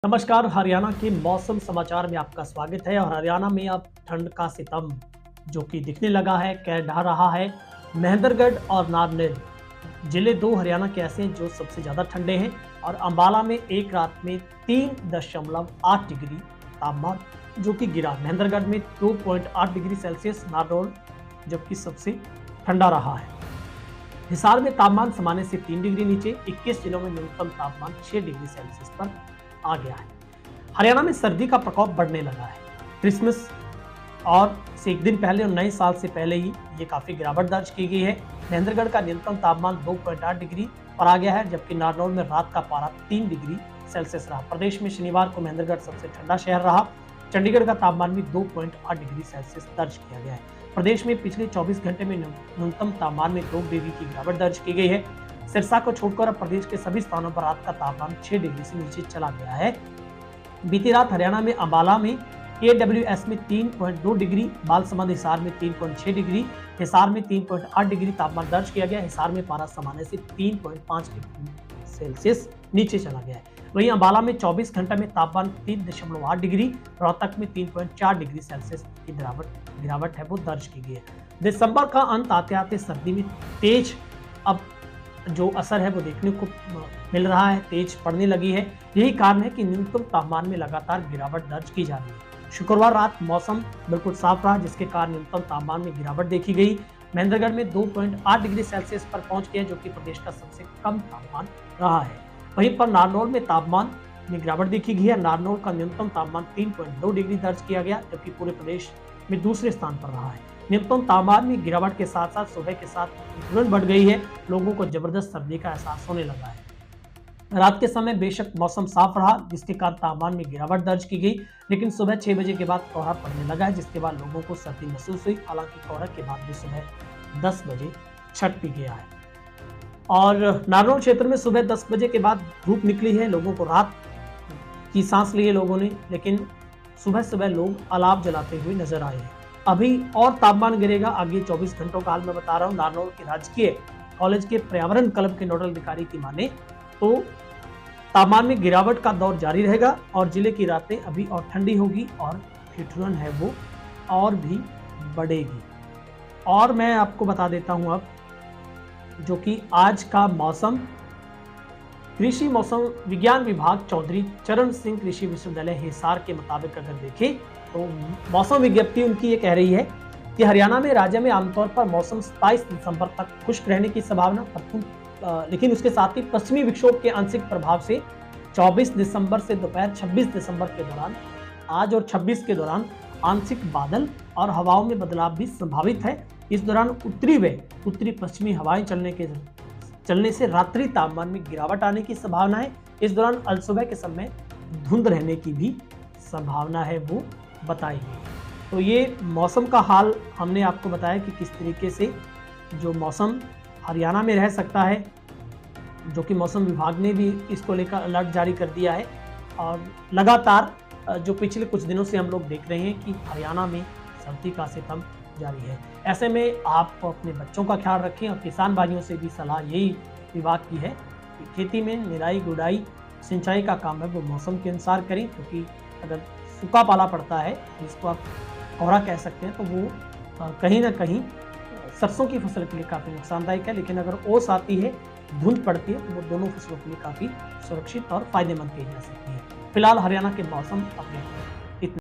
नमस्कार। हरियाणा के मौसम समाचार में आपका स्वागत है। और हरियाणा में अब ठंड का सितम जो कि दिखने लगा है, कह ढा रहा है। महेंद्रगढ़ और नारनौल जिले दो हरियाणा के ऐसे हैं जो सबसे ज़्यादा ठंडे हैं। और अंबाला में एक रात में 3.8 डिग्री तापमान जो कि गिरा। महेंद्रगढ़ में 2.8 डिग्री सेल्सियस, नारनौल जबकि सबसे ठंडा रहा है। हिसार में तापमान सामान्य से 3 डिग्री नीचे, 21 जिलों में न्यूनतम तापमान 6 डिग्री सेल्सियस पर आ गया है। हरियाणा में सर्दी का प्रकोप बढ़ने लगा है। क्रिसमस और से एक दिन पहले और नए साल से पहले ही ये काफी गिरावट दर्ज की गई है। महेंद्रगढ़ का न्यूनतम तापमान 2.8 डिग्री पर आ गया है, जबकि नारनौल में रात का पारा 3 डिग्री सेल्सियस रहा। प्रदेश में शनिवार को महेंद्रगढ़ सबसे ठंडा शहर रहा। चंडीगढ़ का तापमान भी 2.8 डिग्री सेल्सियस दर्ज किया गया है। प्रदेश में पिछले 24 घंटे में न्यूनतम तापमान में 2 डिग्री की गिरावट दर्ज की गई है। सिरसा को छोड़कर अब प्रदेश के सभी स्थानों पर रात का तापमान 6 डिग्री से नीचे चला गया है। बीती रात हरियाणा में अंबाला में AWS में 3.2 डिग्री, बालसमंद हिसार में 3.6 डिग्री, हिसार में 3.8 डिग्री तापमान दर्ज किया गया। हिसार में पारा सामान्य से 3.5 डिग्री सेल्सियस नीचे चला गया है। वहीं अंबाला में 24 घंटे में तापमान 3.8 डिग्री, रोहतक में 3.4 डिग्री सेल्सियस की गिरावट है वो दर्ज की गई है। दिसंबर का अंत आते आते सर्दी में तेज अब जो असर है वो देखने को मिल रहा है, तेज पड़ने लगी है। यही कारण है कि न्यूनतम तापमान में लगातार गिरावट दर्ज की जा रही है। शुक्रवार रात मौसम बिल्कुल साफ रहा, जिसके कारण न्यूनतम तापमान में गिरावट देखी गई। महेंद्रगढ़ में 2.8 डिग्री सेल्सियस पर पहुंच गया, जो कि प्रदेश का सबसे कम तापमान रहा है। वहीं पर नारनौल में तापमान में गिरावट देखी गई है। नारनौल का न्यूनतम तापमान 3.2 डिग्री दर्ज किया गया, जबकि पूरे प्रदेश में दूसरे स्थान पर रहा है। न्यूनतम तापमान में गिरावट के साथ साथ सुबह के साथ तुरंत बढ़ गई है। लोगों को जबरदस्त सर्दी का एहसास होने लगा है। रात के समय बेशक मौसम साफ रहा, जिसके कारण तापमान में गिरावट दर्ज की गई, लेकिन सुबह 6 बजे के बाद कोहरा पड़ने लगा है, जिसके बाद लोगों को सर्दी महसूस हुई। हालांकि कोहरा के बाद भी सुबह 10 बजे छट भी गया है। और नारनौल क्षेत्र में सुबह 10 बजे के बाद धूप निकली है। लोगों को रात की सांस ली है लोगों ने, लेकिन सुबह सुबह लोग अलाव जलाते हुए नजर आए हैं। अभी और तापमान गिरेगा आगे 24 घंटों का हाल मैं बता रहा हूँ। नारनौल के राजकीय कॉलेज के पर्यावरण क्लब के नोडल अधिकारी की माने तो तापमान में गिरावट का दौर जारी रहेगा और जिले की रातें अभी और ठंडी होगी और ठिठुरन है वो और भी बढ़ेगी। और मैं आपको बता देता हूँ अब जो कि आज का मौसम। कृषि मौसम विज्ञान विभाग चौधरी चरण सिंह कृषि विश्वविद्यालय हिसार के मुताबिक अगर देखें तो मौसम विज्ञप्ति उनकी ये कह रही है कि हरियाणा में राज्य में आमतौर पर मौसम 27 दिसंबर तक खुश्क रहने की संभावना, लेकिन उसके साथ ही पश्चिमी विक्षोभ के आंशिक प्रभाव से 24 दिसंबर से दोपहर 26 दिसंबर के दौरान, आज और 26 के दौरान आंशिक बादल और हवाओं में बदलाव भी संभावित है। इस दौरान उत्तरी व उत्तरी पश्चिमी हवाएं चलने से रात्रि तापमान में गिरावट आने की संभावना है। इस दौरान अलसुबह के समय धुंध रहने की भी संभावना है वो बताई गई। तो ये मौसम का हाल हमने आपको बताया कि किस तरीके से जो मौसम हरियाणा में रह सकता है, जो कि मौसम विभाग ने भी इसको लेकर अलर्ट जारी कर दिया है। और लगातार जो पिछले कुछ दिनों से हम लोग देख रहे हैं कि हरियाणा में सर्दी का सितम जारी है। ऐसे में आप अपने बच्चों का ख्याल रखें और किसान भाइयों से भी सलाह यही विभाग की है कि खेती में निराई गुड़ाई सिंचाई का काम है वो मौसम के अनुसार करें, क्योंकि अगर सूखा पाला पड़ता है जिसको आप कोहरा कह सकते हैं तो वो कहीं ना कहीं सरसों की फसल के लिए काफ़ी नुकसानदायक है। लेकिन अगर ओस आती है, धुंध पड़ती है, तो वो दोनों फसलों के लिए काफ़ी सुरक्षित और फायदेमंद कही जा सकती है। फिलहाल हरियाणा के मौसम अपने